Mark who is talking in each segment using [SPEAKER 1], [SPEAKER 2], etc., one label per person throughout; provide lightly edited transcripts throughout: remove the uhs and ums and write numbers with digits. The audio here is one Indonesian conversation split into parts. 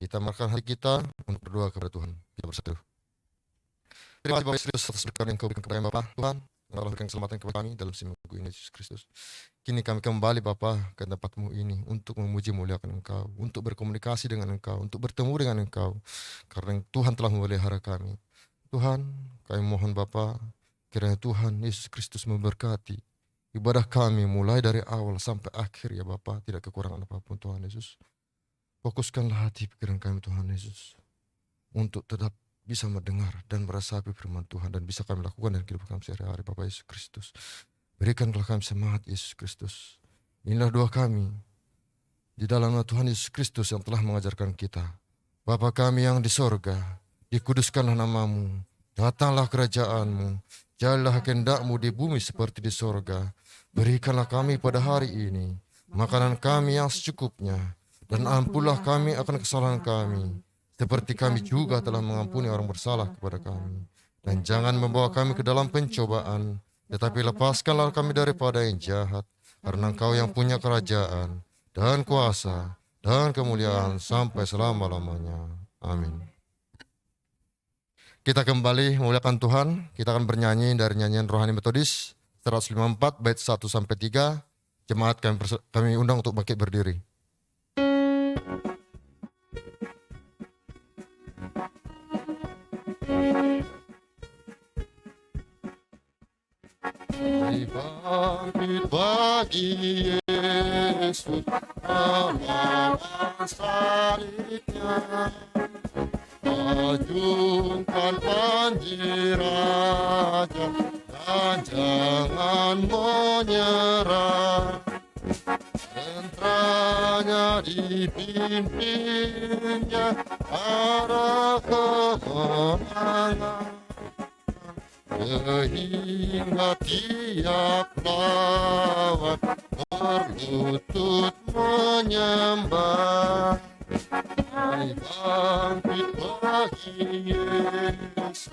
[SPEAKER 1] Kita marahkan hati kita untuk berdoa kepada Tuhan. Kita bersatu. Terima kasih Bapak Yesus atas berkat yang Kau berikan kepada kami Bapa. Tuhan, yang telah berikan keselamatan kepada kami dalam minggu ini Yesus Kristus. Kini kami kembali Bapa ke tempat-Mu ini untuk memuji muliakan Engkau, untuk berkomunikasi dengan Engkau, untuk bertemu dengan Engkau. Karena Tuhan telah memelihara kami. Tuhan, kami mohon Bapa, kiranya Tuhan Yesus Kristus memberkati ibadah kami mulai dari awal sampai akhir ya Bapa, tidak kekurangan apapun Tuhan Yesus. Fokuskanlah hati pikiran kami Tuhan Yesus untuk tetap bisa mendengar dan meresapi firman Tuhan dan bisa kami lakukan dalam kehidupan kami sehari-hari Bapak Yesus Kristus. Berikanlah kami semangat Yesus Kristus. Inilah doa kami di dalam nama Tuhan Yesus Kristus yang telah mengajarkan kita. Bapa kami yang di sorga, dikuduskanlah namamu, datanglah kerajaan-Mu, jadilah kehendak-Mu di bumi seperti di sorga. Berikanlah kami pada hari ini makanan kami yang secukupnya, dan ampunlah kami akan kesalahan kami, seperti kami juga telah mengampuni orang bersalah kepada kami. Dan jangan membawa kami ke dalam pencobaan, tetapi lepaskanlah kami daripada yang jahat, karena Engkau yang punya kerajaan, dan kuasa, dan kemuliaan sampai selama-lamanya. Amin. Kita kembali memuliakan Tuhan. Kita akan bernyanyi dari nyanyian Rohani Metodis 154 bait 1-3. Jemaat kami undang untuk bangkit berdiri. Bangkit bagi Yesus melawan salibnya, ajungkan panji-Raja dan jangan menyerah. Tentranya dipimpinnya arah kemenangan, sehingga tiap lawan berlutut menyembah. Bangkit bagi Yesus,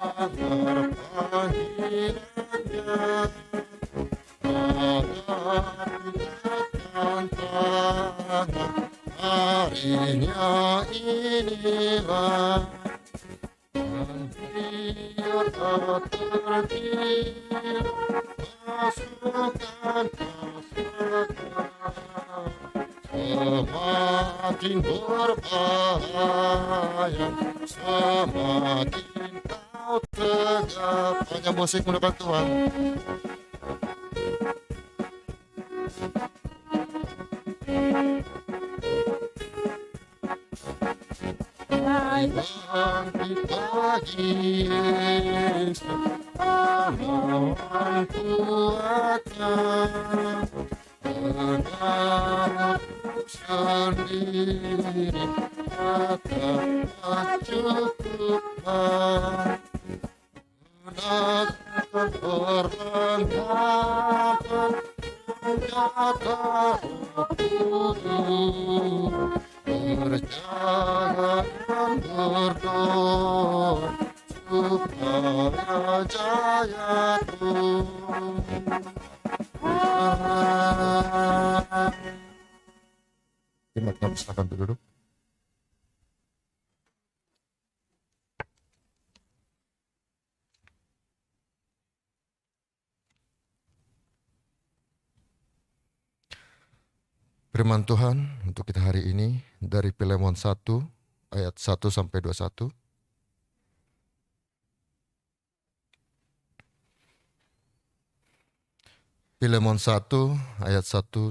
[SPEAKER 1] agar panggilannya akan tangan harinya inilah. Dan biar tak tertidur pasukan semakin berbahaya, semakin kau tegap. Hanya musik mendekat Tuhan. Bangkit bagi Yesus, melawan kuatnya, benar sendiri tak cukuplah. Menakkan perlengkapan senjata Kudus, berjaga dan berdoa supaya jaya Tuhan. Jemaat silakan duduk. Firman Tuhan untuk kita hari ini dari Filemon 1 ayat 1-21. Filemon 1 ayat 1-21.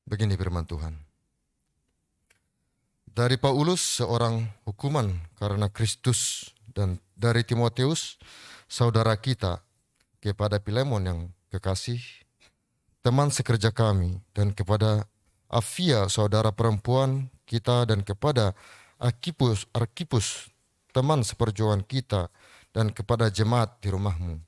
[SPEAKER 1] Begini firman Tuhan. Dari Paulus seorang hukuman karena Kristus, dan dari Timotius saudara kita, kepada Filemon yang kekasih, teman sekerja kami, dan kepada Afia saudara perempuan kita, dan kepada Arkipus teman seperjuangan kita, dan kepada jemaat di rumahmu.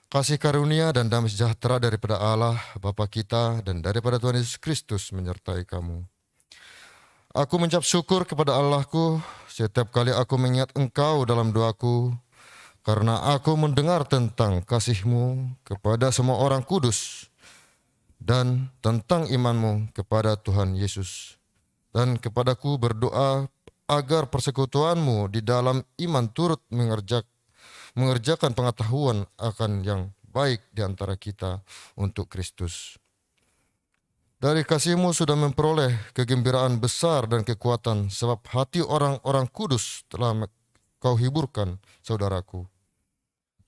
[SPEAKER 1] Kasih karunia dan damai sejahtera daripada Allah Bapa kita dan daripada Tuhan Yesus Kristus menyertai kamu. Aku mengucap syukur kepada Allahku setiap kali aku mengingat engkau dalam doaku, karena aku mendengar tentang kasih-Mu kepada semua orang kudus dan tentang iman-Mu kepada Tuhan Yesus. Dan kepadaku berdoa agar persekutuan-Mu di dalam iman turut mengerjakan pengetahuan akan yang baik di antara kita untuk Kristus. Dari kasih-Mu sudah memperoleh kegembiraan besar dan kekuatan, sebab hati orang-orang kudus telah Kau hiburkan, saudaraku.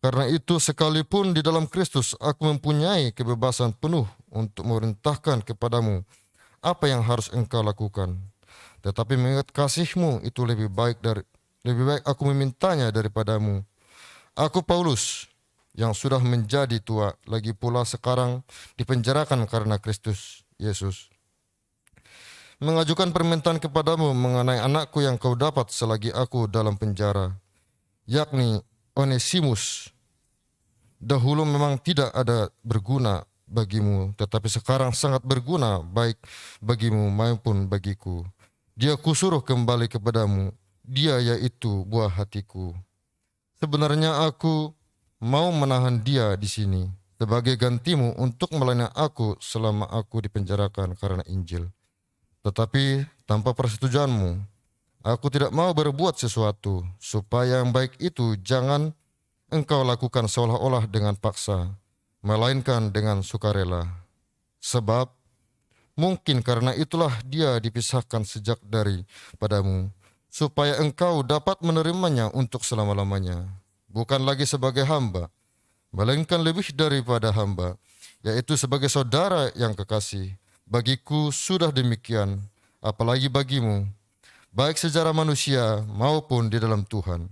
[SPEAKER 1] Karena itu sekalipun di dalam Kristus aku mempunyai kebebasan penuh untuk memerintahkan kepadamu apa yang harus engkau lakukan. Tetapi mengingat kasih-Mu itu lebih baik aku memintanya daripadamu. Aku Paulus yang sudah menjadi tua, lagi pula sekarang dipenjarakan karena Kristus Yesus, mengajukan permintaan kepadamu mengenai anakku yang kau dapat selagi aku dalam penjara, yakni Onesimus. Dahulu memang tidak ada berguna bagimu, tetapi sekarang sangat berguna baik bagimu maupun bagiku. Dia kusuruh kembali kepadamu, dia yaitu buah hatiku. Sebenarnya aku mau menahan dia di sini sebagai gantimu untuk melayani aku selama aku dipenjarakan karena Injil. Tetapi tanpa persetujuanmu, aku tidak mau berbuat sesuatu supaya yang baik itu jangan engkau lakukan seolah-olah dengan paksa, melainkan dengan sukarela. Sebab mungkin karena itulah dia dipisahkan sejak daripadamu, supaya engkau dapat menerimanya untuk selama-lamanya, bukan lagi sebagai hamba, melainkan lebih daripada hamba, yaitu sebagai saudara yang kekasih. Bagiku sudah demikian, apalagi bagimu, baik secara manusia maupun di dalam Tuhan.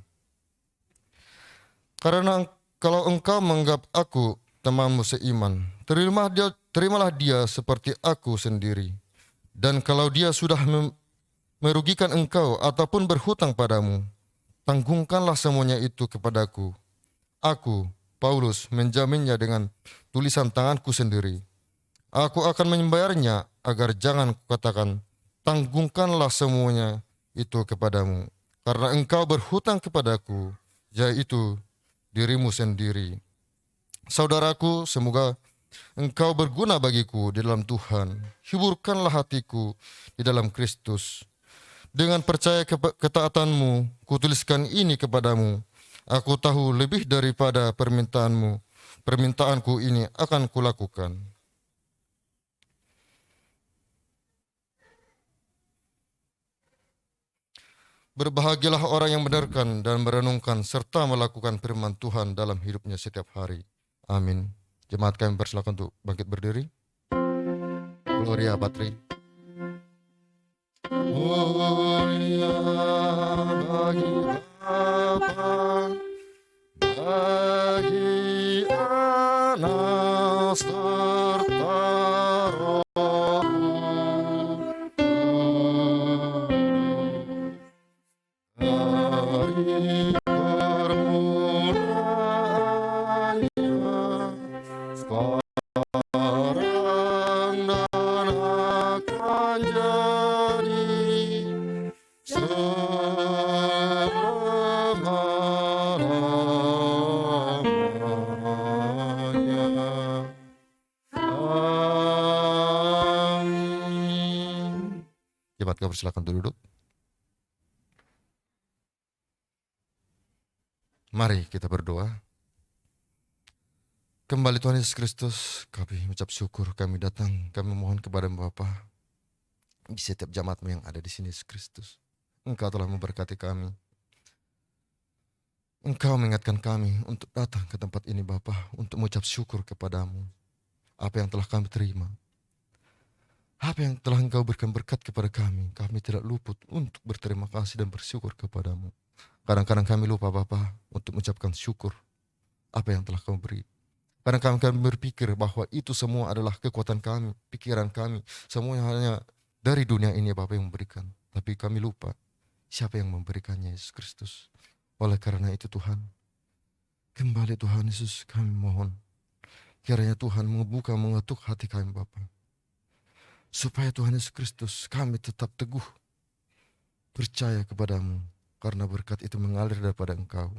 [SPEAKER 1] Karena kalau engkau menganggap aku temanmu seiman, terimalah dia seperti aku sendiri. Dan kalau dia sudah merugikan engkau ataupun berhutang padamu, tanggungkanlah semuanya itu kepadaku. Aku, Paulus, menjaminnya dengan tulisan tanganku sendiri. Aku akan membayarnya agar jangan kukatakan, tanggungkanlah semuanya itu kepadamu, karena engkau berhutang kepadaku, yaitu dirimu sendiri. Saudaraku, semoga engkau berguna bagiku di dalam Tuhan. Hiburkanlah hatiku di dalam Kristus. Dengan percaya ketaatanmu, kutuliskan ini kepadamu. Aku tahu lebih daripada permintaanku ini akan kulakukan. Berbahagialah orang yang mendengarkan dan merenungkan serta melakukan firman Tuhan dalam hidupnya setiap hari. Amin. Jemaat kami persilakan untuk bangkit berdiri. Gloria Patri. Gloria bagi Bapa, bagi Anak serta Roh Kudus. Dari permulaan sekarang dan akan jadi selama-lamanya. Amin. Jemaat kami persilakan untuk duduk. Mari kita berdoa. Kembali Tuhan Yesus Kristus, kami mengucap syukur, kami datang, kami mohon kepada Bapa di setiap jemaat-Mu yang ada di sini, Yesus Kristus. Engkau telah memberkati kami. Engkau mengingatkan kami untuk datang ke tempat ini Bapa, untuk mengucap syukur kepadamu. Apa yang telah kami terima, apa yang telah Engkau berikan berkat kepada kami tidak luput untuk berterima kasih dan bersyukur kepadamu. Kadang-kadang kami lupa Bapa untuk mengucapkan syukur apa yang telah Kau beri. Kadang-kadang kami berpikir bahwa itu semua adalah kekuatan kami, pikiran kami, semuanya hanya dari dunia ini Bapa yang memberikan. Tapi kami lupa siapa yang memberikannya, Yesus Kristus. Oleh karena itu Tuhan, kembali Tuhan Yesus kami mohon, kiranya Tuhan mengetuk hati kami Bapa, supaya Tuhan Yesus Kristus kami tetap teguh percaya kepadamu, karena berkat itu mengalir daripada Engkau.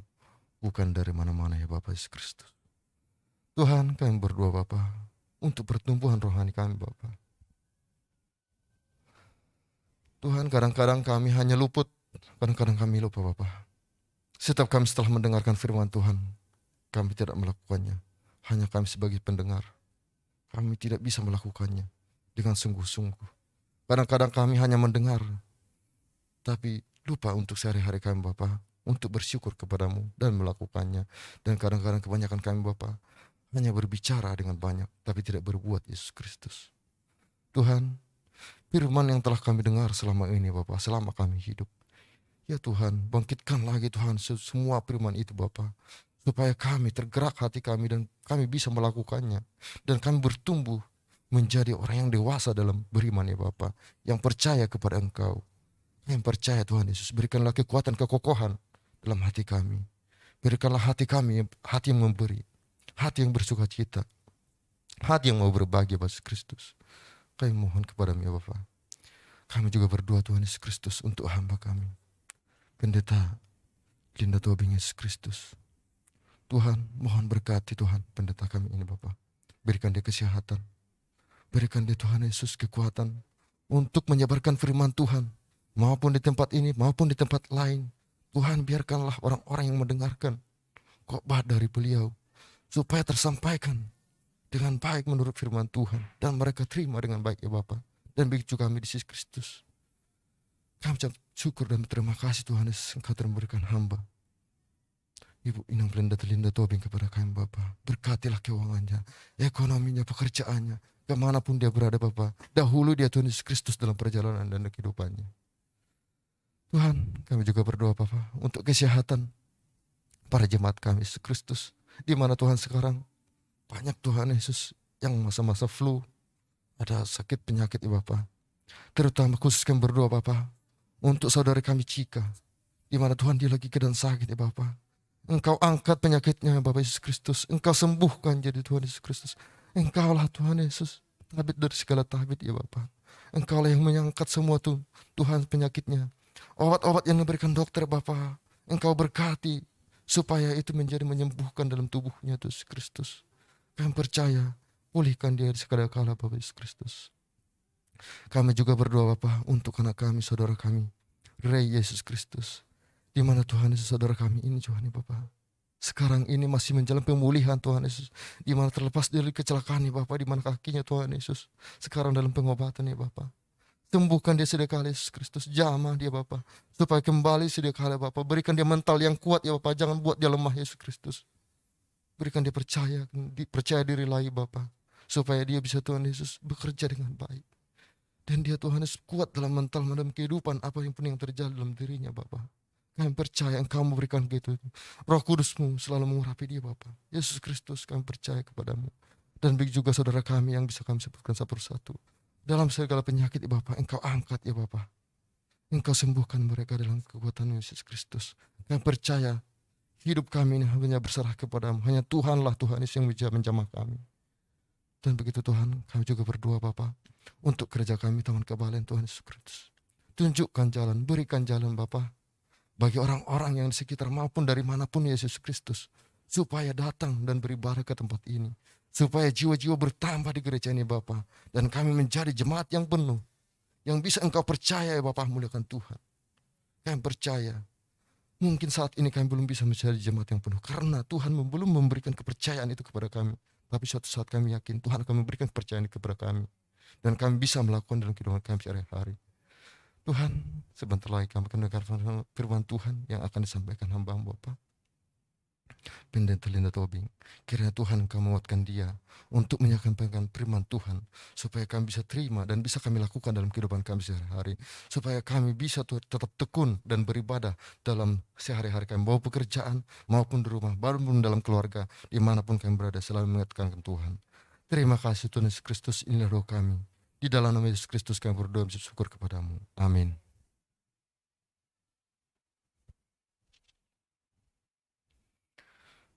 [SPEAKER 1] bukan dari mana-mana ya Bapak Yesus Kristus. Tuhan, kami berdoa Bapa untuk pertumbuhan rohani kami Bapa. Tuhan, kadang-kadang kami hanya luput, kadang-kadang kami lupa Bapa. Setiap kami setelah mendengarkan firman Tuhan, kami tidak melakukannya. Hanya kami sebagai pendengar, kami tidak bisa melakukannya dengan sungguh-sungguh. Kadang-kadang kami hanya mendengar, tapi lupa untuk sehari-hari kami Bapa, untuk bersyukur kepadamu dan melakukannya. Dan kadang-kadang kebanyakan kami Bapa hanya berbicara dengan banyak, tapi tidak berbuat Yesus Kristus. Tuhan, firman yang telah kami dengar selama ini Bapa, selama kami hidup. Ya Tuhan, bangkitkan lagi Tuhan semua firman itu Bapa, supaya kami tergerak hati kami dan kami bisa melakukannya. Dan kami bertumbuh menjadi orang yang dewasa dalam beriman ya Bapa, yang percaya kepada Engkau. Yang percaya Tuhan Yesus, berikanlah kekuatan kekokohan dalam hati kami. Berikanlah hati kami, hati yang memberi, hati yang bersuka cita, hati yang mau berbagi Yesus Kristus. Kami mohon kepadamu ya Bapa. Kami juga berdoa Tuhan Yesus Kristus untuk hamba kami, Pendeta Linda Tobing Yesus Kristus. Tuhan, mohon berkati Tuhan pendeta kami ini Bapa. Berikan dia kesehatan. Berikan dia Tuhan Yesus kekuatan untuk menyebarkan firman Tuhan. Maupun di tempat ini, maupun di tempat lain. Tuhan, biarkanlah orang-orang yang mendengarkan khotbah dari beliau, supaya tersampaikan dengan baik menurut firman Tuhan. Dan mereka terima dengan baik ya Bapa. Dan begitu kami di Yesus Kristus. Kami ucap syukur dan terima kasih Tuhan Yesus, Engkau telah memberikan hamba Ibu Inang Linda Tobing kepada kami Bapa. Berkatilah keuangannya, ekonominya, pekerjaannya, kemanapun dia berada Bapa. Dahulu dia Tuhan Yesus Kristus dalam perjalanan dan kehidupannya. Tuhan, kami juga berdoa Bapa untuk kesehatan para jemaat kami Yesus Kristus. Di mana Tuhan sekarang banyak Tuhan Yesus yang masa-masa flu, ada sakit penyakit ya Bapa. Terutama khusus kami berdoa Bapa untuk saudara kami Cika, di mana Tuhan dia lagi keadaan sakit ya Bapa. Engkau angkat penyakitnya Bapak Yesus Kristus. Engkau sembuhkan jadi Tuhan Yesus Kristus. Engkaulah Tuhan Yesus, tabib dari segala tabib ya Bapa. Engkaulah yang mengangkat semua Tuhan penyakitnya. Obat-obat yang diberikan dokter Bapa, Engkau berkati supaya itu menjadi menyembuhkan dalam tubuhnya Tuhan Yesus Kristus. Kami percaya, pulihkan dia di segala kala Bapak Yesus Kristus. Kami juga berdoa Bapa untuk anak kami, saudara kami, Rey Yesus Kristus. Di mana Tuhan Yesus saudara kami ini Tuhan ya Bapa. Sekarang ini masih menjalani pemulihan Tuhan Yesus. Di mana terlepas dari kecelakaan ya Bapa, di mana kakinya Tuhan Yesus. Sekarang dalam pengobatan ya Bapa. Sembuhkan dia sedia kala Yesus Kristus. Jamah dia Bapa. Supaya kembali sedia kala Bapa. Berikan dia mental yang kuat ya Bapa. Jangan buat dia lemah Yesus Kristus. Berikan dia percaya diri lagi Bapa. Supaya dia bisa Tuhan Yesus bekerja dengan baik. Dan dia Tuhan Yesus kuat dalam mental, dalam kehidupan apa yang pun yang terjadi dalam dirinya Bapa. Kami percaya Engkau memberikan gitu. Roh Kudus-Mu selalu mengurapi dia Bapa. Yesus Kristus kami percaya kepadamu. Dan begitu juga saudara kami yang bisa kami sebutkan satu persatu. Dalam segala penyakit ya Bapa, Engkau angkat ya Bapa. Engkau sembuhkan mereka dalam kekuatan Yesus Kristus. Kami percaya hidup kami ini hanya berserah kepadamu. Hanya Tuhanlah Tuhan Yesus yang bisa menjamah kami. Dan begitu Tuhan, kami juga berdoa Bapa untuk kerja kami Taman Kebalen Tuhan Yesus Kristus. Tunjukkan jalan, berikan jalan Bapa bagi orang-orang yang di sekitar maupun dari manapun Yesus Kristus, supaya datang dan beribadah ke tempat ini, supaya jiwa-jiwa bertambah di gereja ini Bapa, dan kami menjadi jemaat yang penuh, yang bisa Engkau percaya ya Bapa, muliakan Tuhan. Kami percaya, mungkin saat ini kami belum bisa menjadi jemaat yang penuh, karena Tuhan belum memberikan kepercayaan itu kepada kami. Tapi suatu saat kami yakin Tuhan akan memberikan kepercayaan itu kepada kami, dan kami bisa melakukan dalam kehidupan kami sehari-hari. Tuhan, sebentar lagi kami akan mendengar firman Tuhan yang akan disampaikan hamba-Mu Bapa. Pendeta Linda Tobing, kiranya Tuhan Engkau menguatkan dia untuk menyampaikan firman Tuhan, supaya kami bisa terima dan bisa kami lakukan dalam kehidupan kami sehari-hari, supaya kami bisa tetap tekun dan beribadah dalam sehari-hari kami, baik pekerjaan maupun di rumah, maupun dalam keluarga, dimanapun kami berada, selalu mengingatkan Tuhan. Terima kasih Tuhan Yesus Kristus, inilah doa kami. Di dalam nama Yesus Kristus kami berdoa dan bersyukur kepadamu. Amin.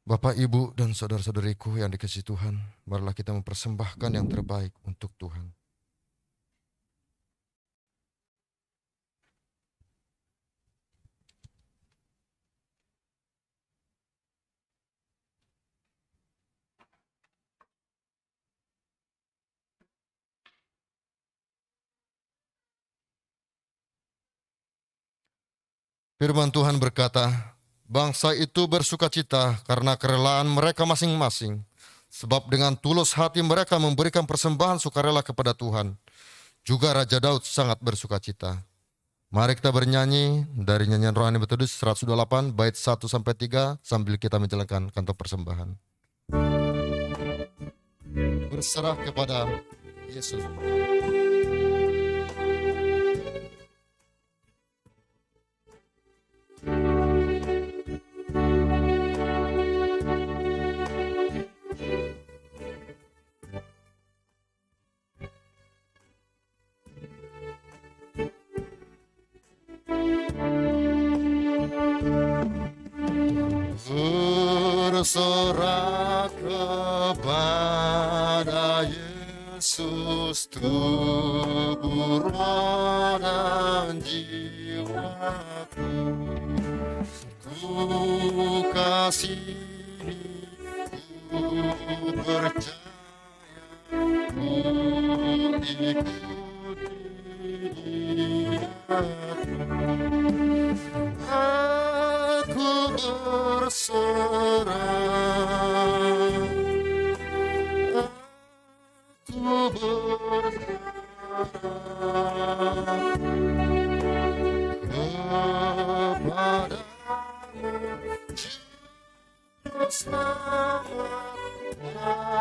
[SPEAKER 1] Bapak, Ibu, dan saudara-saudariku yang dikasihi Tuhan, marilah kita mempersembahkan yang terbaik untuk Tuhan. Firman Tuhan berkata, bangsa itu bersukacita karena kerelaan mereka masing-masing, sebab dengan tulus hati mereka memberikan persembahan sukarela kepada Tuhan. Juga Raja Daud sangat bersukacita. Mari kita bernyanyi dari nyanyian rohani Betudus 128 bait 1-3 sambil kita menjalankan kantong persembahan. Berserah kepada Yesus. Berserah kepada Yesus, tubuh, roh, dan jiwaku. Ku kasihi, ku percaya, ku ikuti Dia. Aku berserah, aku berserah kepadamu, Juru Selamat. Aku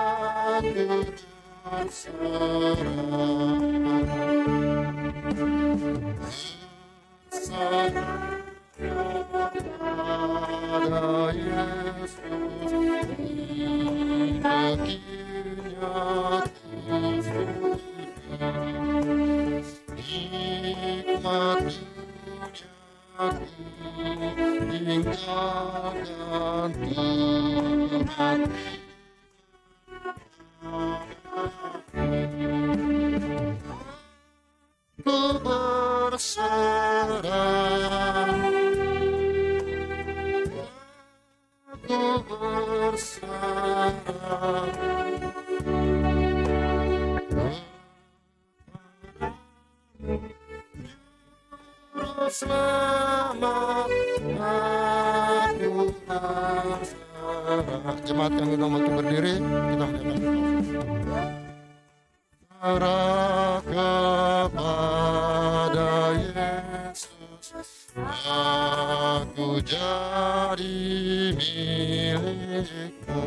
[SPEAKER 1] berserah kepada Yesus, baginya nikmat duniaku tinggalkan Tuhan. Ku berserah, ku berserah kepadamu, Juru Selamat. Aku berserah. Jemaat kami makin berdiri, kita menyanyikan. Berserah kepada Yesus, aku jadi milikmu.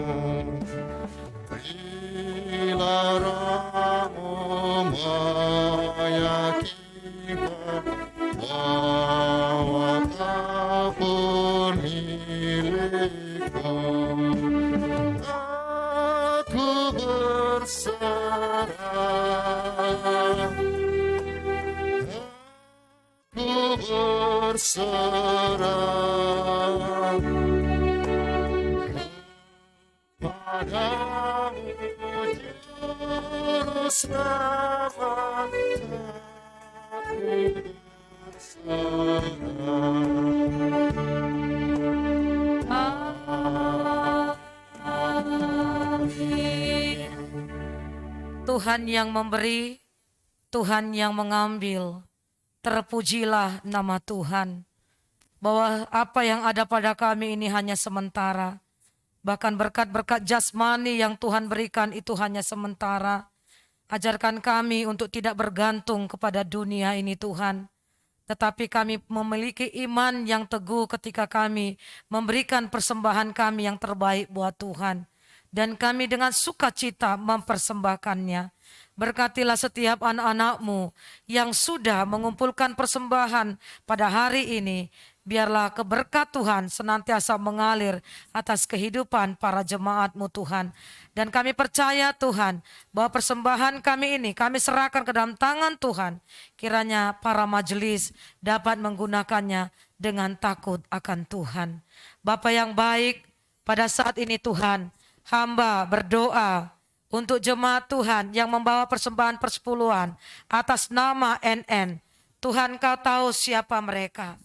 [SPEAKER 1] Bila rohmu meyakinkan bahwa kau pun milikku, aku berserah, aku berserah kepadamu, Juru Selamat. Aku berserah.
[SPEAKER 2] Tuhan yang memberi, Tuhan yang mengambil. Terpujilah nama Tuhan. Bahwa apa yang ada pada kami ini hanya sementara. Bahkan berkat-berkat jasmani yang Tuhan berikan itu hanya sementara. Ajarkan kami untuk tidak bergantung kepada dunia ini Tuhan. Tetapi kami memiliki iman yang teguh ketika kami memberikan persembahan kami yang terbaik buat Tuhan. Dan kami dengan sukacita mempersembahkannya. Berkatilah setiap anak-anak-Mu yang sudah mengumpulkan persembahan pada hari ini. Biarlah keberkat Tuhan senantiasa mengalir atas kehidupan para jemaat-Mu Tuhan. Dan kami percaya Tuhan bahwa persembahan kami ini kami serahkan ke dalam tangan Tuhan. Kiranya para majelis dapat menggunakannya dengan takut akan Tuhan. Bapa yang baik, pada saat ini Tuhan, hamba berdoa untuk jemaat Tuhan yang membawa persembahan persepuluhan atas nama NN. Tuhan Kau tahu siapa mereka.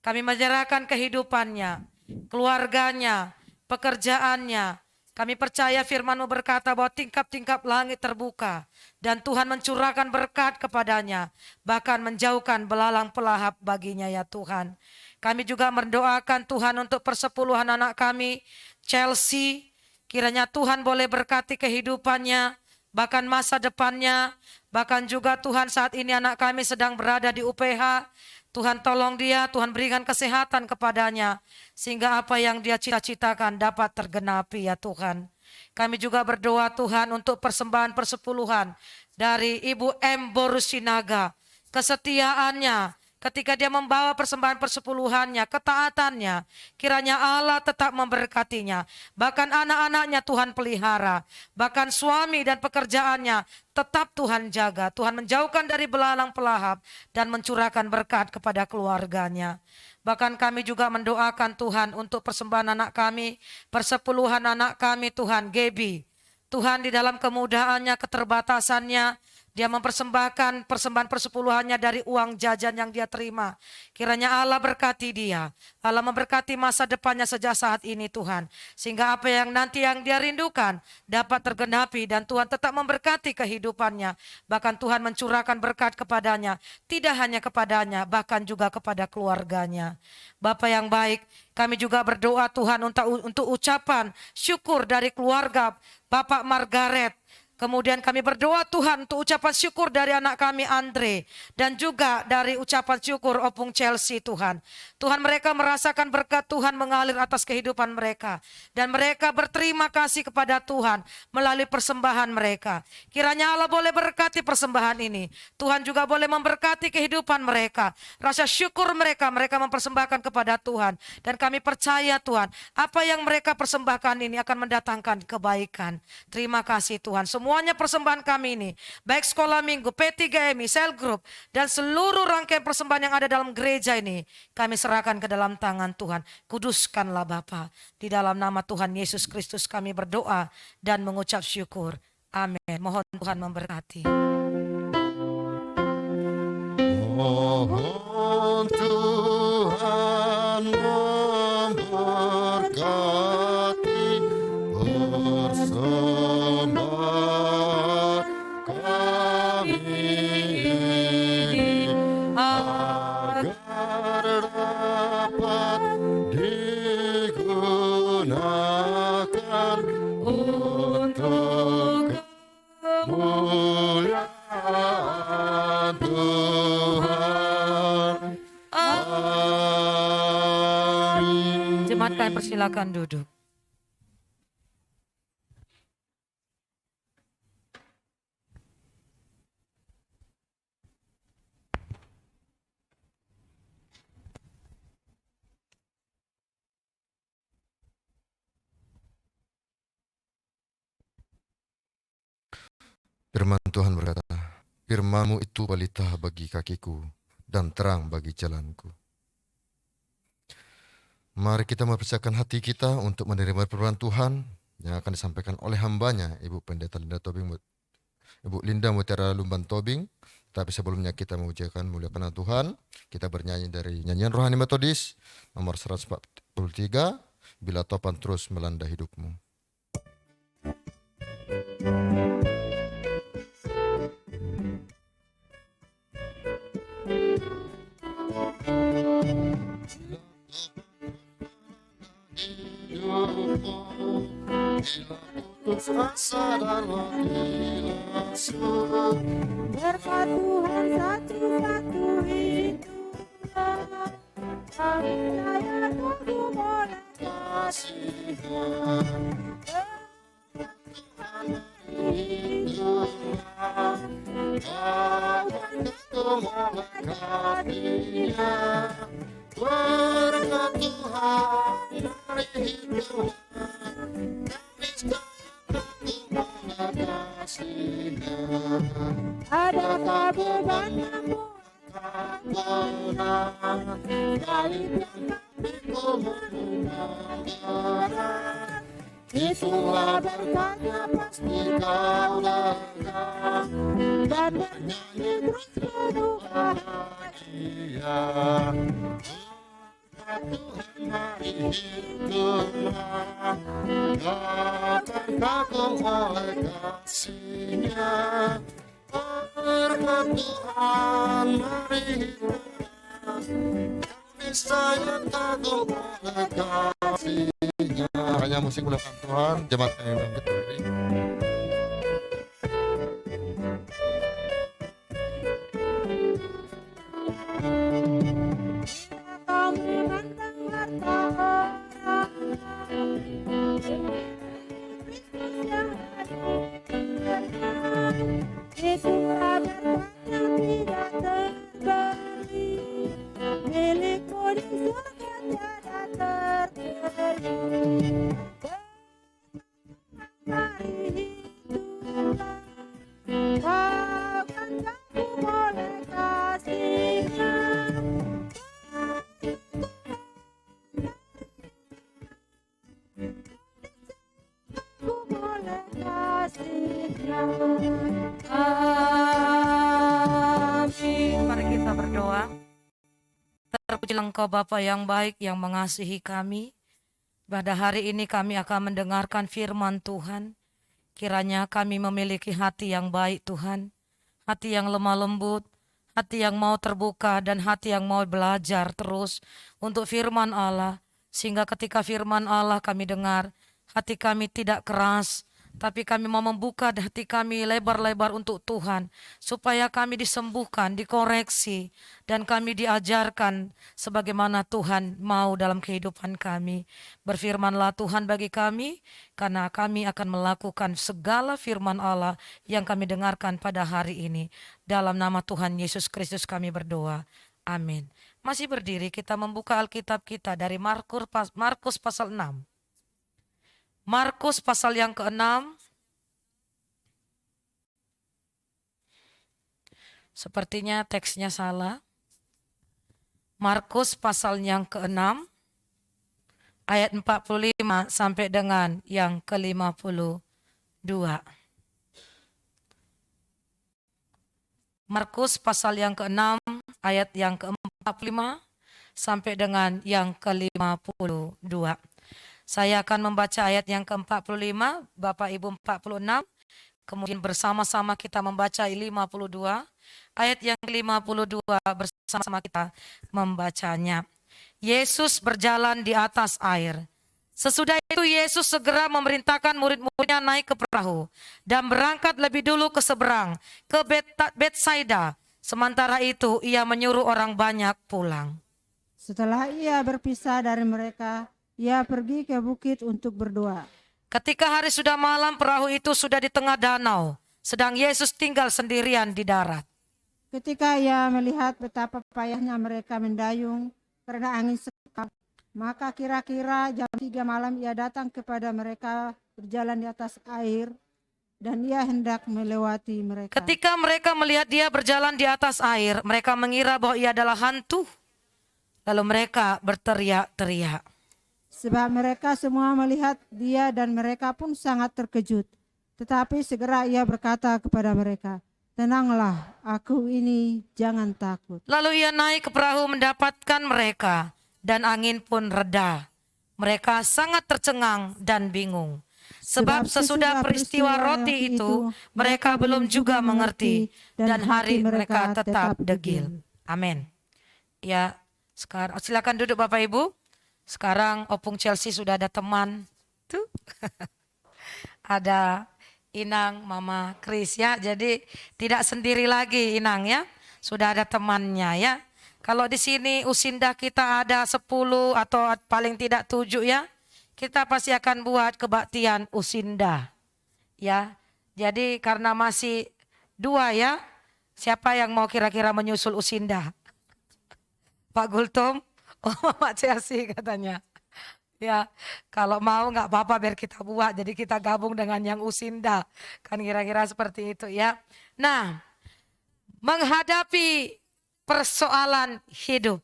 [SPEAKER 2] Kami menyerahkan kehidupannya, keluarganya, pekerjaannya. Kami percaya firman-Mu berkata bahwa tingkap-tingkap langit terbuka dan Tuhan mencurahkan berkat kepadanya, bahkan menjauhkan belalang pelahap baginya ya Tuhan. Kami juga mendoakan Tuhan untuk persepuluhan anak kami, Chelsea. Kiranya Tuhan boleh berkati kehidupannya, bahkan masa depannya. Bahkan juga Tuhan saat ini anak kami sedang berada di UPH. Tuhan tolong dia, Tuhan berikan kesehatan kepadanya. Sehingga apa yang dia cita-citakan dapat tergenapi ya Tuhan. Kami juga berdoa Tuhan untuk persembahan persepuluhan dari Ibu M. Borusinaga. Kesetiaannya ketika dia membawa persembahan persepuluhannya, ketaatannya, kiranya Allah tetap memberkatinya. Bahkan anak-anaknya Tuhan pelihara, bahkan suami dan pekerjaannya tetap Tuhan jaga. Tuhan menjauhkan dari belalang pelahap dan mencurahkan berkat kepada keluarganya. Bahkan kami juga mendoakan Tuhan untuk persembahan anak kami, persepuluhan anak kami Tuhan, Gaby. Tuhan di dalam kemudahannya, keterbatasannya, dia mempersembahkan persembahan persepuluhannya dari uang jajan yang dia terima. Kiranya Allah berkati dia. Allah memberkati masa depannya sejak saat ini Tuhan. Sehingga apa yang nanti yang dia rindukan dapat tergenapi dan Tuhan tetap memberkati kehidupannya. Bahkan Tuhan mencurahkan berkat kepadanya. Tidak hanya kepadanya, bahkan juga kepada keluarganya. Bapa yang baik, kami juga berdoa Tuhan untuk ucapan syukur dari keluarga Bapak Margaret. Kemudian kami berdoa Tuhan untuk ucapan syukur dari anak kami Andre. Dan juga dari ucapan syukur Opung Chelsea Tuhan. Tuhan mereka merasakan berkat Tuhan mengalir atas kehidupan mereka. Dan mereka berterima kasih kepada Tuhan melalui persembahan mereka. Kiranya Allah boleh berkati persembahan ini. Tuhan juga boleh memberkati kehidupan mereka. Rasa syukur mereka mempersembahkan kepada Tuhan. Dan kami percaya Tuhan apa yang mereka persembahkan ini akan mendatangkan kebaikan. Terima kasih Tuhan. Semuanya persembahan kami ini, baik sekolah minggu, P3MI, Cell Group, dan seluruh rangkaian persembahan yang ada dalam gereja ini, kami serahkan ke dalam tangan Tuhan. Kuduskanlah Bapa. Di dalam nama Tuhan Yesus Kristus kami berdoa dan mengucap syukur. Amin. Mohon Tuhan memberkati.
[SPEAKER 1] Mohon Tuhan memberkati persembahan kami ini, agar dapat digunakan untuk kemuliaan Tuhan. Amin.
[SPEAKER 2] Jemaat kami persilakan duduk.
[SPEAKER 1] Firman Tuhan berkata, firman-Mu itu pelita bagi kakiku dan terang bagi jalanku. Mari kita mempersiapkan hati kita untuk menerima firman Tuhan yang akan disampaikan oleh hambanya, Ibu Pendeta Linda Tobing, Ibu Linda Mutiara Lumban Tobing. Tapi sebelumnya kita memujikan muliakan Tuhan, kita bernyanyi dari nyanyian rohani metodis nomor 143, Bila Topan Terus Melanda Hidupmu. Putus asa dan hilang syukur,
[SPEAKER 3] berkat Tuhan satu-satu itulah percaya tunggu boleh
[SPEAKER 1] kasihnya. Tuhan hiduplah, akan ketemu kasihnya. Berkat Tuhan dari hidupnya,
[SPEAKER 3] adakah beban yang
[SPEAKER 1] itulah berkatnya pasti kau lega dan bernyanyi terus penuh bahagia. Tuhan mari hiduplah, akan kagum oleh kasih-Nya. Berkat Tuhan mari hiduplah, kami Niscaya aku boleh kasihnya. Hanya musik mulakan Tuhan, jemaat yang bangkit berdiri.
[SPEAKER 3] Kau memandang harta orang, Kristus yang hadir, itu kabar yang tidak terbeli, milikmu di surga tiada terkeri. Mari hiduplah, kau kan kamu boleh kasihnya. Ku boleh kasihnya.
[SPEAKER 2] Amin. Mari kita berdoa. Terpujilah Engkau Bapa yang baik yang mengasihi kami. Pada hari ini kami akan mendengarkan firman Tuhan. Kiranya kami memiliki hati yang baik Tuhan. Hati yang lemah lembut. Hati yang mau terbuka dan hati yang mau belajar terus untuk firman Allah. Sehingga ketika firman Allah kami dengar, hati kami tidak keras, tapi kami mau membuka hati kami lebar-lebar untuk Tuhan, supaya kami disembuhkan, dikoreksi, dan kami diajarkan sebagaimana Tuhan mau dalam kehidupan kami. Berfirmanlah Tuhan bagi kami, karena kami akan melakukan segala firman Allah yang kami dengarkan pada hari ini. Dalam nama Tuhan Yesus Kristus kami berdoa. Amin. Masih berdiri, kita membuka Alkitab kita dari Markus pasal 6. Markus pasal yang ke-6. Sepertinya teksnya salah. Markus pasal yang ke-6 ayat 45 sampai dengan yang ke-52. Markus pasal yang ke-6 ayat yang ke-45 sampai dengan yang ke-52. Saya akan membaca ayat yang ke-45, Bapak Ibu 46, kemudian bersama-sama kita membaca 52, ayat yang ke-52 bersama-sama kita membacanya. Yesus berjalan di atas air. Sesudah itu Yesus segera memerintahkan murid-muridnya naik ke perahu dan berangkat lebih dulu ke seberang, ke Betsaida. Sementara itu ia menyuruh orang banyak pulang.
[SPEAKER 3] Setelah ia berpisah dari mereka, ia pergi ke bukit untuk berdoa.
[SPEAKER 2] Ketika hari sudah malam, perahu itu sudah di tengah danau, sedang Yesus tinggal sendirian di darat.
[SPEAKER 3] Ketika ia melihat betapa payahnya mereka mendayung karena angin sekap, maka kira-kira jam 3 malam ia datang kepada mereka berjalan di atas air, dan ia hendak melewati mereka.
[SPEAKER 2] Ketika mereka melihat dia berjalan di atas air, mereka mengira bahwa ia adalah hantu. Lalu mereka berteriak-teriak.
[SPEAKER 3] Sebab mereka semua melihat dia dan mereka pun sangat terkejut. Tetapi segera ia berkata kepada mereka, "Tenanglah, aku ini, jangan takut."
[SPEAKER 2] Lalu ia naik ke perahu mendapatkan mereka, dan angin pun reda. Mereka sangat tercengang dan bingung. Sebab sesudah peristiwa roti itu, mereka belum juga mengerti, dan hari mereka tetap degil. Amin. Ya, sekarang silakan duduk Bapak Ibu. Sekarang Opung Chelsea sudah ada teman. Tuh. Ada Inang, Mama Kris ya. Jadi tidak sendiri lagi Inang ya. Sudah ada temannya ya. Kalau di sini usindah kita ada 10 atau paling tidak 7 ya. Kita pasti akan buat kebaktian usindah. Ya. Jadi karena masih 2 ya. Siapa yang mau kira-kira menyusul usindah? Pak Gultom? Oh, Mama Chelsea katanya. Ya, kalau mau nggak apa-apa biar kita buat. Jadi kita gabung dengan yang usinda. Kan kira-kira seperti itu ya. Nah, menghadapi persoalan hidup.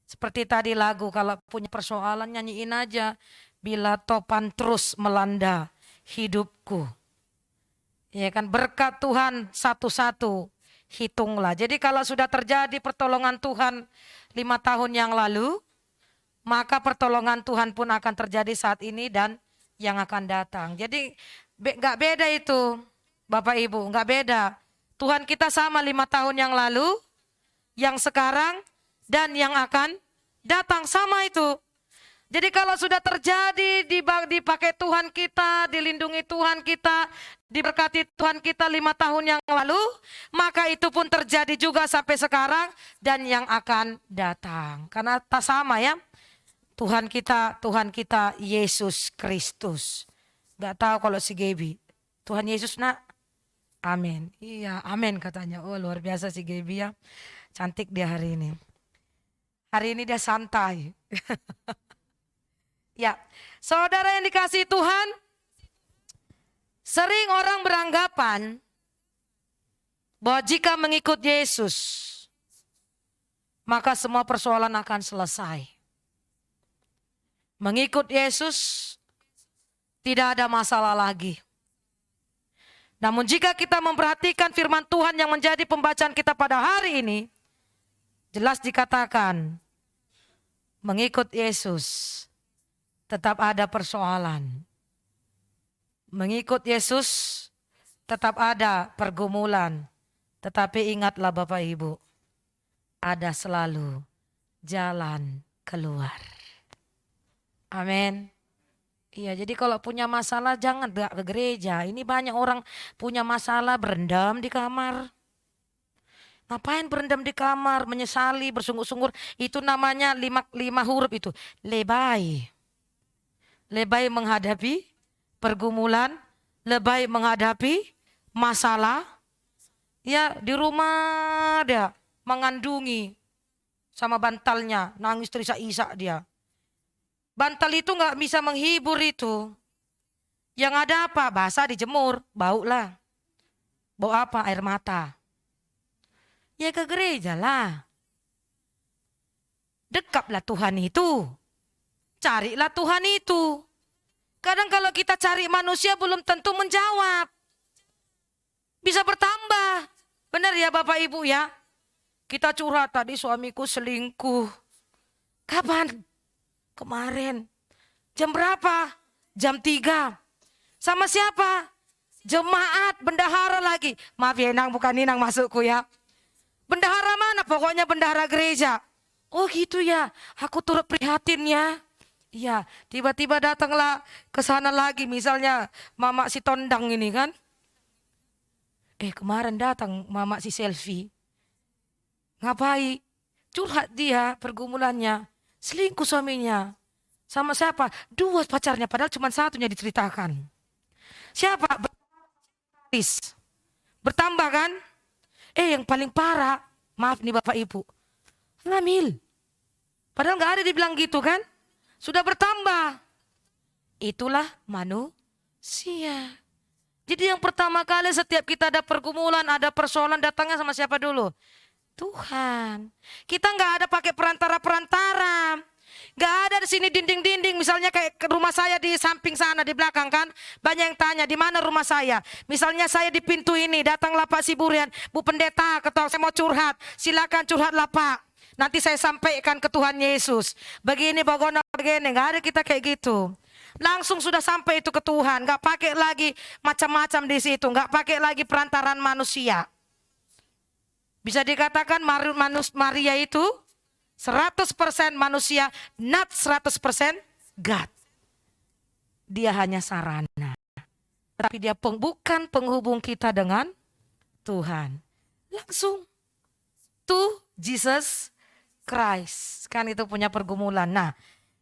[SPEAKER 2] Seperti tadi lagu, kalau punya persoalan nyanyiin aja. Bila topan terus melanda hidupku. Ya kan, berkat Tuhan satu-satu hitunglah. Jadi kalau sudah terjadi pertolongan Tuhan 5 tahun yang lalu, maka pertolongan Tuhan pun akan terjadi saat ini dan yang akan datang. Jadi gak beda itu Bapak Ibu, gak beda. Tuhan kita sama 5 tahun yang lalu, yang sekarang dan yang akan datang sama itu. Jadi kalau sudah terjadi dipakai Tuhan kita, dilindungi Tuhan kita, diberkati Tuhan kita 5 tahun yang lalu, maka itu pun terjadi juga sampai sekarang dan yang akan datang. Karena tak sama ya. Tuhan kita Yesus Kristus. Gak tahu kalau si Gaby. Tuhan Yesus nak. Amin. Iya, amin katanya. Oh, luar biasa si Gaby ya. Cantik dia hari ini. Hari ini dia santai. Ya, saudara yang dikasihi Tuhan, sering orang beranggapan bahwa jika mengikut Yesus, maka semua persoalan akan selesai. Mengikut Yesus tidak ada masalah lagi. Namun jika kita memperhatikan firman Tuhan yang menjadi pembacaan kita pada hari ini, jelas dikatakan mengikut Yesus tetap ada persoalan. Mengikut Yesus tetap ada pergumulan. Tetapi ingatlah Bapak Ibu, ada selalu jalan keluar. Amin. Iya, jadi kalau punya masalah jangan ke gereja. Ini banyak orang punya masalah berendam di kamar. Ngapain berendam di kamar, menyesali, bersungut-sungut. Itu namanya lima huruf itu. Lebay. Lebay menghadapi pergumulan, lebay menghadapi masalah. Ya di rumah dia mengandungi sama bantalnya, nangis terisak-isak dia. Bantal itu gak bisa menghibur itu. Yang ada apa? Basah dijemur, bau lah. Bau apa? Air mata. Ya ke gereja lah. Dekaplah Tuhan itu. Carilah Tuhan itu. Kadang kalau kita cari manusia belum tentu menjawab. Bisa bertambah. Benar ya Bapak Ibu ya. Kita curhat tadi suamiku selingkuh. Kapan? Kemarin. Jam berapa? Jam 3. Sama siapa? Jemaat, bendahara lagi. Maaf ya Nang, bukan Ninang masukku ya. Bendahara mana? Pokoknya bendahara gereja. Oh gitu ya. Aku turut prihatin ya. Iya, tiba-tiba datanglah ke sana lagi, misalnya Mama si Tondang ini kan. Kemarin datang Mama si Selfie. Ngapain? Curhat dia pergumulannya. Selingkuh suaminya. Sama siapa? 2 pacarnya, padahal cuma satunya diceritakan. Siapa? Bertambah kan? Yang paling parah, maaf nih Bapak Ibu, hamil. Padahal gak ada dibilang gitu kan? Sudah bertambah. Itulah manusia. Jadi yang pertama kali setiap kita ada pergumulan, ada persoalan, datangnya sama siapa dulu? Tuhan. Kita nggak ada pakai perantara-perantara. Nggak ada di sini dinding-dinding. Misalnya kayak ke rumah saya di samping sana, di belakang kan. Banyak yang tanya, di mana rumah saya? Misalnya saya di pintu ini, datanglah Pak Siburian. Bu Pendeta, saya mau curhat. Silakan curhatlah Pak. Nanti saya sampaikan ke Tuhan Yesus. Begini, begini. Nggak ada kita kayak gitu. Langsung sudah sampai itu ke Tuhan. Nggak pakai lagi macam-macam di situ. Nggak pakai lagi perantaraan manusia. Bisa dikatakan Maria itu 100% manusia, not 100% God. Dia hanya sarana. Tapi dia bukan penghubung kita dengan Tuhan. Langsung to Jesus Christ. Kan itu punya pergumulan. Nah,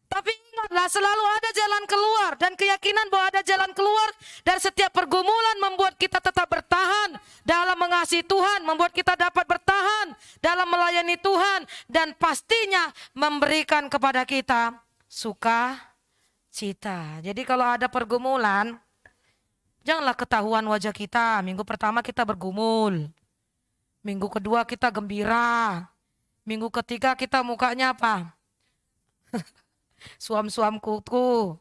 [SPEAKER 2] tapi ingatlah selalu ada jalan keluar. Dan keyakinan bahwa ada jalan keluar dari setiap pergumulan membuat kita tetap bertahan dalam mengasihi Tuhan. Membuat kita dapat bertahan dalam melayani Tuhan. Dan pastinya memberikan kepada kita sukacita. Jadi kalau ada pergumulan, janganlah ketahuan wajah kita. Minggu pertama kita bergumul. Minggu kedua kita gembira. Minggu ketiga kita mukanya apa? Suam-suam kuku.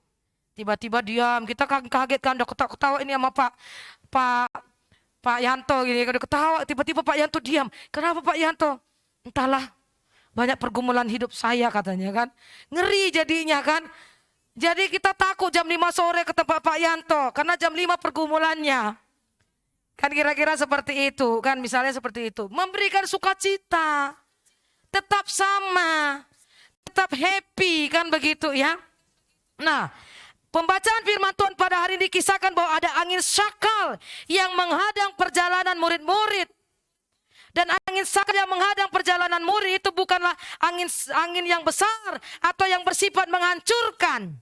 [SPEAKER 2] Tiba-tiba diam. Kita kaget kan, udah ketawa ini sama Pak Yanto gini. Udah ketawa, tiba-tiba Pak Yanto diam. Kenapa Pak Yanto? Entahlah, banyak pergumulan hidup saya katanya kan. Ngeri jadinya kan. Jadi kita takut jam 5 sore ke tempat Pak Yanto. Karena jam 5 pergumulannya. Kan kira-kira seperti itu kan, misalnya seperti itu. Memberikan sukacita. Tetap sama. tetap happy, kan begitu ya. Nah, pembacaan firman Tuhan pada hari ini kisahkan bahwa ada angin syakal yang menghadang perjalanan murid-murid. Dan angin syakal yang menghadang perjalanan murid itu bukanlah angin yang besar atau yang bersifat menghancurkan.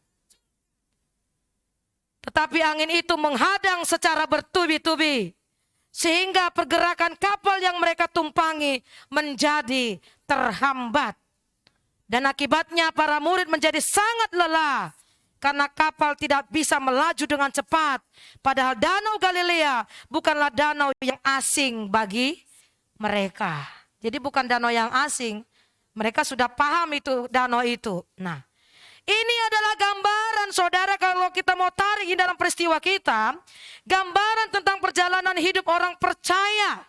[SPEAKER 2] Tetapi angin itu menghadang secara bertubi-tubi. Sehingga pergerakan kapal yang mereka tumpangi menjadi terhambat. Dan akibatnya para murid menjadi sangat lelah. Karena kapal tidak bisa melaju dengan cepat. Padahal danau Galilea bukanlah danau yang asing bagi mereka. Jadi bukan danau yang asing. Mereka sudah paham itu danau itu. Nah, ini adalah gambaran saudara kalau kita mau tarik di dalam peristiwa kita. Gambaran tentang perjalanan hidup orang percaya.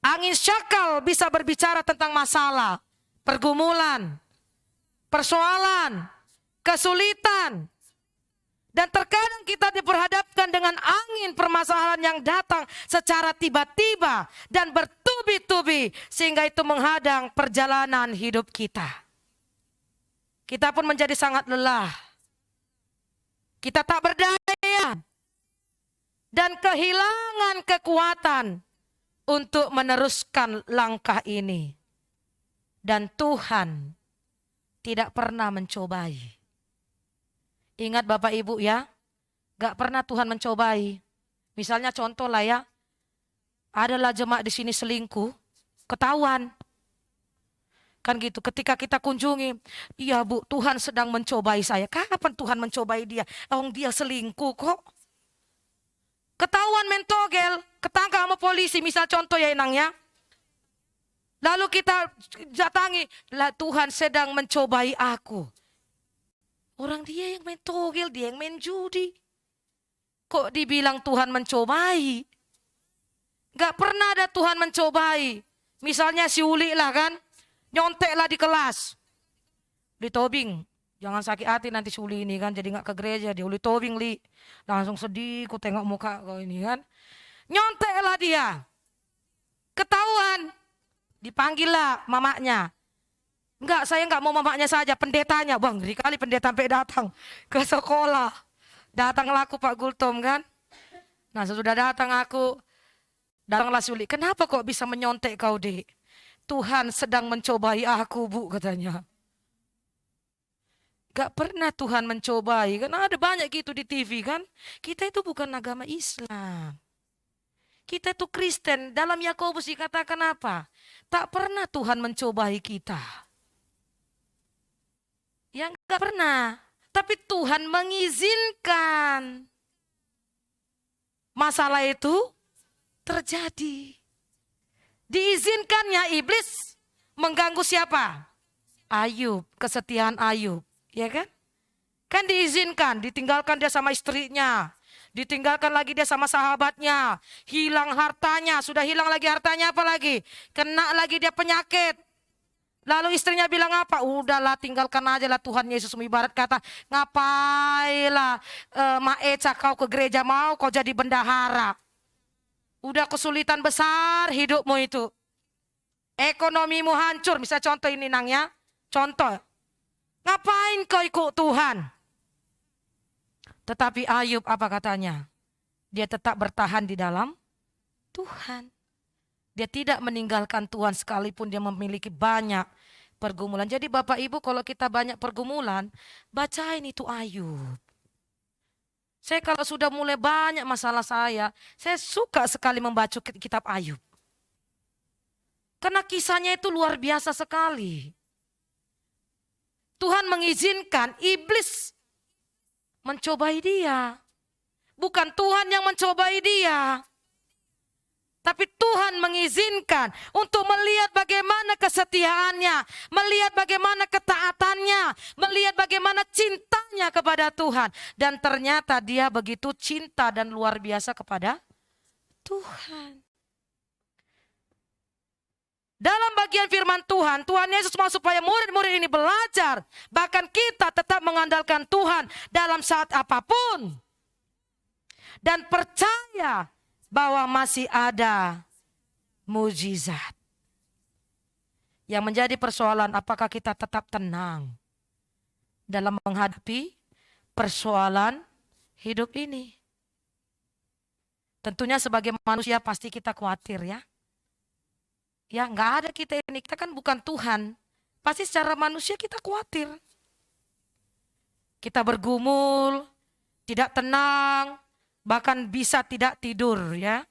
[SPEAKER 2] Angin syakal bisa berbicara tentang masalah, pergumulan, persoalan, kesulitan. Dan terkadang kita diperhadapkan dengan angin permasalahan yang datang secara tiba-tiba dan bertubi-tubi. Sehingga itu menghadang perjalanan hidup kita. Kita pun menjadi sangat lelah. Kita tak berdaya. Dan kehilangan kekuatan untuk meneruskan langkah ini. Dan Tuhan tidak pernah mencobai. Ingat Bapak Ibu ya, gak pernah Tuhan mencobai. Misalnya contoh lah ya, adalah jemaat di sini selingkuh, ketahuan. Kan gitu, ketika kita kunjungi, iya Bu, Tuhan sedang mencobai saya. Kapan Tuhan mencobai dia? Oh, dia selingkuh kok. Ketahuan mentogel, ketangkap sama polisi, misal contoh ya Inang ya. Lalu kita datangi, lah Tuhan sedang mencobai aku. Orang dia yang main togel, dia yang main judi. Kok dibilang Tuhan mencobai? Gak pernah ada Tuhan mencobai. Misalnya si Uli lah kan, nyontek lah di kelas. Uli tobing, jangan sakit hati nanti si Uli ini kan, jadi gak ke gereja. Dia Uli tobing Li, langsung sedih, ku tengok muka kau ini kan. Nyontek lah dia. Ketahuan, dipanggil lah mamaknya. Enggak, saya enggak mau mamaknya saja, pendetanya. Bang, ngeri kali pendeta sampai datang ke sekolah. Datanglah aku Pak Gultom kan. Nah sesudah datang aku, datanglah Suli. Kenapa kok bisa menyontek kau Dek? Tuhan sedang mencobai aku Bu katanya. Gak pernah Tuhan mencobai. Karena ada banyak gitu di TV kan. Kita itu bukan agama Islam. Kita itu Kristen. Dalam Yakobus dikatakan apa? Tak pernah Tuhan mencobai kita. Yang gak pernah. Tapi Tuhan mengizinkan masalah itu terjadi. Diizinkannya iblis mengganggu siapa? Ayub, kesetiaan Ayub. Ya kan? Kan diizinkan, ditinggalkan dia sama istrinya. Ditinggalkan lagi dia sama sahabatnya. Hilang hartanya, sudah hilang lagi hartanya apa lagi? Kena lagi dia penyakit. Lalu istrinya bilang apa? Udahlah tinggalkan aja lah Tuhan Yesus. Ibarat kata ngapailah Mak Eca kau ke gereja mau kau jadi bendahara. Udah kesulitan besar hidupmu itu. Ekonomimu hancur. Bisa contoh ini Nang ya. Contoh. Ngapain kau ikut Tuhan? Tetapi Ayub apa katanya? Dia tetap bertahan di dalam Tuhan. Dia tidak meninggalkan Tuhan sekalipun dia memiliki banyak pergumulan. Jadi Bapak Ibu kalau kita banyak pergumulan, bacain itu Ayub. Saya kalau sudah mulai banyak masalah saya suka sekali membaca kitab Ayub. Karena kisahnya itu luar biasa sekali. Tuhan mengizinkan iblis mencobai dia. Bukan Tuhan yang mencobai dia. Tapi Tuhan mengizinkan untuk melihat bagaimana kesetiaannya, melihat bagaimana ketaatannya, melihat bagaimana cintanya kepada Tuhan. Dan ternyata dia begitu cinta dan luar biasa kepada Tuhan. Dalam bagian firman Tuhan, Tuhan Yesus mau supaya murid-murid ini belajar. Bahkan kita tetap mengandalkan Tuhan dalam saat apapun. Dan percaya bahwa masih ada mujizat. Yang menjadi persoalan, apakah kita tetap tenang dalam menghadapi persoalan hidup ini? Tentunya sebagai manusia pasti kita khawatir ya. Ya nggak ada kita ini, kita kan bukan Tuhan. Pasti secara manusia kita khawatir. Kita bergumul, tidak tenang, bahkan bisa tidak tidur ya.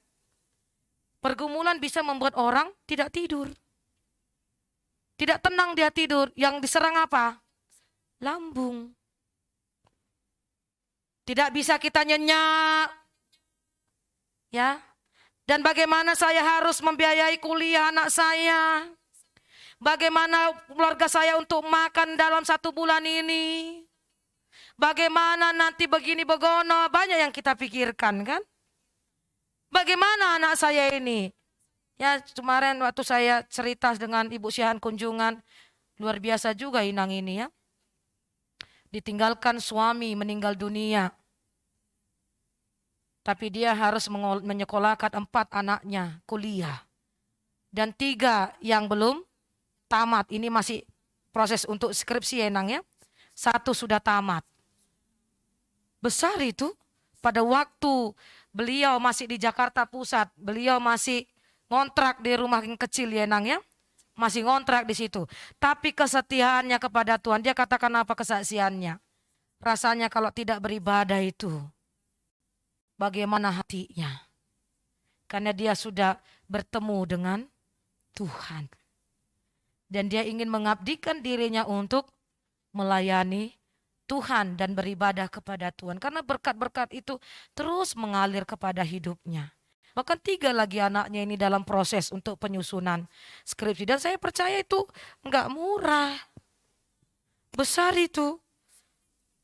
[SPEAKER 2] Pergumulan bisa membuat orang tidak tidur. Tidak tenang dia tidur, yang diserang apa? Lambung. Tidak bisa kita nyenyak. Ya. Dan bagaimana saya harus membiayai kuliah anak saya? Bagaimana keluarga saya untuk makan dalam 1 bulan ini? Bagaimana nanti begini begono, banyak yang kita pikirkan kan. Bagaimana anak saya ini? Ya kemarin waktu saya cerita dengan Ibu Syahan kunjungan, luar biasa juga Inang ini ya. Ditinggalkan suami, meninggal dunia. Tapi dia harus menyekolahkan 4 anaknya kuliah. Dan 3 yang belum tamat, ini masih proses untuk skripsi ya Inang ya. 1 sudah tamat. Besar itu, pada waktu beliau masih di Jakarta Pusat, beliau masih ngontrak di rumah yang kecil ya Nang ya, masih ngontrak di situ. Tapi kesetiaannya kepada Tuhan, dia katakan apa kesaksiannya? Rasanya kalau tidak beribadah itu, bagaimana hatinya? Karena dia sudah bertemu dengan Tuhan. Dan dia ingin mengabdikan dirinya untuk melayani Tuhan dan beribadah kepada Tuhan. Karena berkat-berkat itu terus mengalir kepada hidupnya. Bahkan 3 lagi anaknya ini dalam proses untuk penyusunan skripsi. Dan saya percaya itu enggak murah. Besar itu.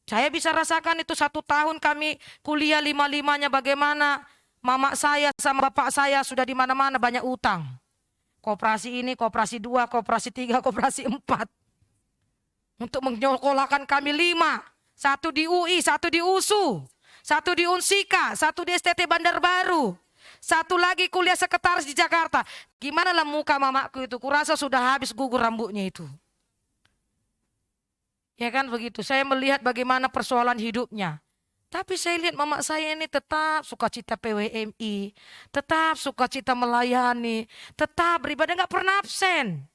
[SPEAKER 2] Saya bisa rasakan itu 1 tahun kami kuliah 5-5-nya bagaimana. Mama saya sama bapak saya sudah di mana-mana banyak utang. Koperasi ini, koperasi 2, koperasi 3, koperasi 4. Untuk menyekolahkan kami 5. 1 di UI, 1 di USU, 1 di Unsika, 1 di STT Bandar Baru. 1 lagi kuliah sekretaris di Jakarta. Gimana lah muka mamaku itu? Kurasa sudah habis gugur rambutnya itu. Ya kan begitu. Saya melihat bagaimana persoalan hidupnya. Tapi saya lihat mama saya ini tetap sukacita PWMI. Tetap sukacita melayani. Tetap beribadah, gak pernah absen.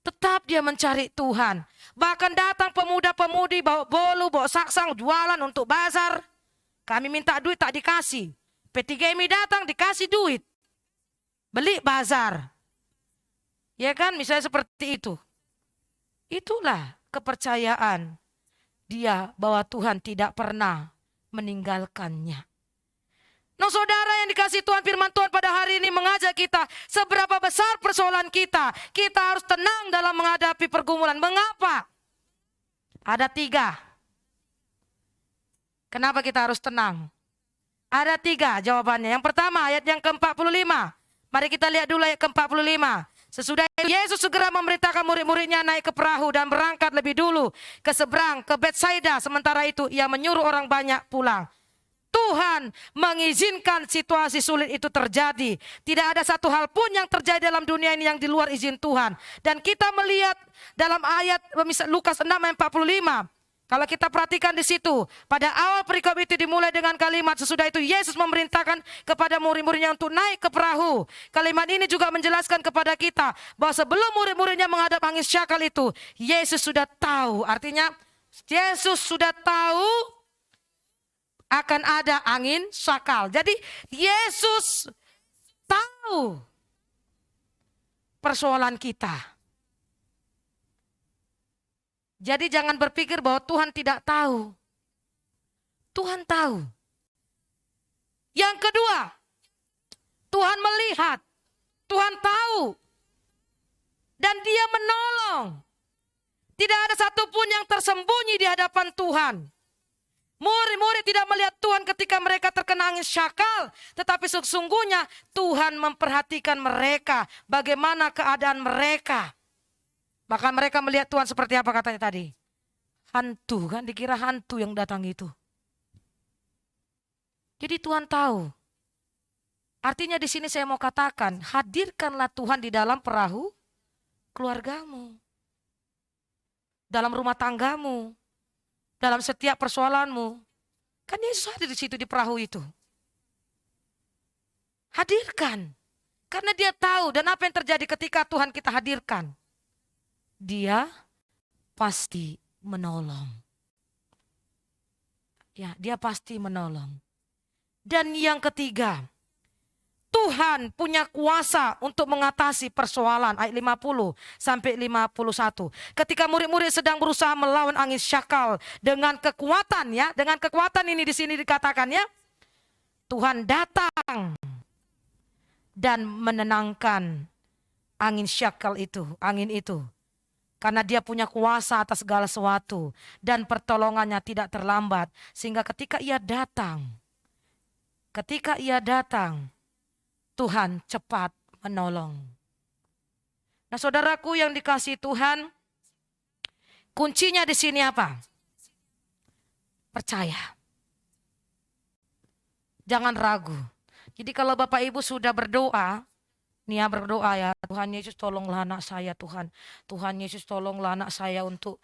[SPEAKER 2] Tetap dia mencari Tuhan. Bahkan datang pemuda-pemudi bawa bolu, bawa saksang, jualan untuk bazar. Kami minta duit tak dikasih. P3MI datang dikasih duit. Beli bazar. Ya kan misalnya seperti itu. Itulah kepercayaan dia bahwa Tuhan tidak pernah meninggalkannya. Nah saudara yang dikasih Tuhan, firman Tuhan pada hari ini mengajak kita, seberapa besar persoalan kita, kita harus tenang dalam menghadapi pergumulan. Mengapa? Ada 3. Kenapa kita harus tenang? Ada 3 jawabannya. Yang pertama ayat yang ke-45. Mari kita lihat dulu ayat ke-45. Sesudah itu Yesus segera memerintahkan murid-muridnya naik ke perahu dan berangkat lebih dulu ke seberang, ke Betsaida. Sementara itu ia menyuruh orang banyak pulang. Tuhan mengizinkan situasi sulit itu terjadi. Tidak ada satu hal pun yang terjadi dalam dunia ini yang di luar izin Tuhan. Dan kita melihat dalam ayat Lukas 6 ayat 45. Kalau kita perhatikan di situ, pada awal perikop itu dimulai dengan kalimat sesudah itu Yesus memerintahkan kepada murid-muridnya untuk naik ke perahu. Kalimat ini juga menjelaskan kepada kita bahwa sebelum murid-muridnya menghadap angin syakal itu, Yesus sudah tahu. Artinya Yesus sudah tahu akan ada angin syakal. Jadi Yesus tahu persoalan kita. Jadi jangan berpikir bahwa Tuhan tidak tahu. Tuhan tahu. Yang kedua, Tuhan melihat. Tuhan tahu. Dan dia menolong. Tidak ada satupun yang tersembunyi di hadapan Tuhan. Murid-murid tidak melihat Tuhan ketika mereka terkena angin syakal. Tetapi sesungguhnya Tuhan memperhatikan mereka. Bagaimana keadaan mereka. Bahkan mereka melihat Tuhan seperti apa katanya tadi. Hantu kan, dikira hantu yang datang itu. Jadi Tuhan tahu. Artinya di sini saya mau katakan, hadirkanlah Tuhan di dalam perahu keluargamu, dalam rumah tanggamu, dalam setiap persoalanmu. Kan Yesus hadir di situ di perahu itu. Hadirkan. Karena dia tahu dan apa yang terjadi ketika Tuhan kita hadirkan. Dia pasti menolong. Ya, dia pasti menolong. Dan yang ketiga, Tuhan punya kuasa untuk mengatasi persoalan. Ayat 50 sampai 51. Ketika murid-murid sedang berusaha melawan angin syakal dengan kekuatan ya, dengan kekuatan ini di sini dikatakan ya, Tuhan datang dan menenangkan angin syakal itu, angin itu. Karena dia punya kuasa atas segala sesuatu dan pertolongannya tidak terlambat. Sehingga ketika ia datang, Tuhan cepat menolong. Nah, saudaraku yang dikasihi Tuhan, kuncinya di sini apa? Percaya. Jangan ragu. Jadi kalau Bapak Ibu sudah berdoa, Nia berdoa ya, Tuhan Yesus tolonglah anak saya Tuhan. Tuhan Yesus tolonglah anak saya untuk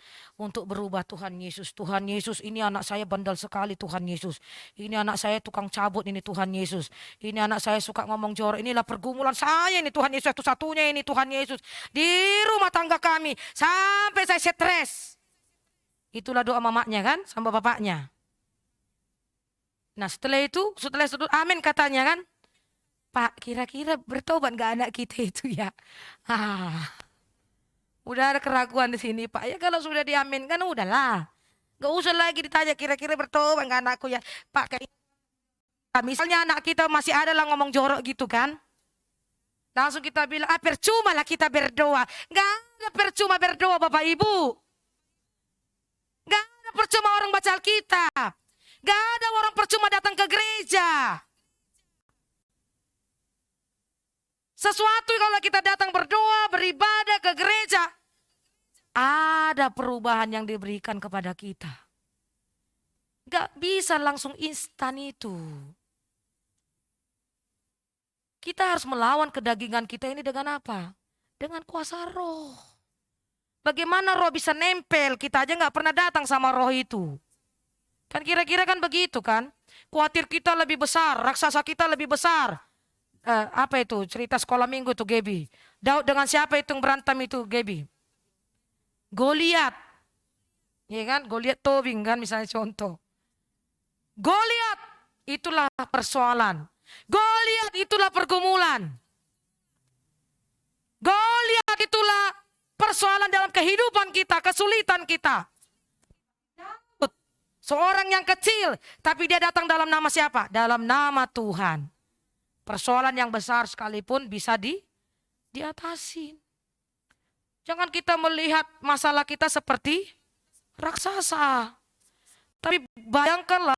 [SPEAKER 2] berubah Tuhan Yesus. Tuhan Yesus, ini anak saya bandel sekali Tuhan Yesus. Ini anak saya tukang cabut ini Tuhan Yesus. Ini anak saya suka ngomong jorok. Inilah pergumulan saya ini Tuhan Yesus. Satu-satunya ini Tuhan Yesus. Di rumah tangga kami sampai saya stres. Itulah doa mamanya kan sama bapaknya. Nah setelah itu amin katanya kan. Pak, kira-kira bertobat gak anak kita itu ya? Udah ada keraguan di sini Pak. Ya kalau sudah diaminkan udahlah. Gak usah lagi ditanya kira-kira bertobat gak anakku ya. Pak, kayak misalnya anak kita masih ada lah ngomong jorok gitu kan. Langsung kita bilang, percuma lah kita berdoa. Gak ada percuma berdoa Bapak Ibu. Gak ada percuma orang baca Alkitab. Gak ada orang percuma datang ke gereja. Sesuatu kalau kita datang berdoa, beribadah ke gereja, ada perubahan yang diberikan kepada kita. Gak bisa langsung instan itu. Kita harus melawan kedagingan kita ini dengan apa? Dengan kuasa roh. Bagaimana roh bisa nempel? Kita aja gak pernah datang sama roh itu. Kan kira-kira kan begitu kan? Khawatir kita lebih besar, raksasa kita lebih besar. Apa itu cerita sekolah minggu tuh Gaby. Daud dengan siapa itu yang berantem itu Gaby? Goliat. Ya kan? Goliat Tobing kan misalnya contoh. Goliat itulah persoalan. Goliat itulah pergumulan. Goliat itulah persoalan dalam kehidupan kita, kesulitan kita. Seorang yang kecil tapi dia datang dalam nama siapa? Dalam nama Tuhan. Persoalan yang besar sekalipun bisa diatasi. Jangan kita melihat masalah kita seperti raksasa. Tapi bayangkanlah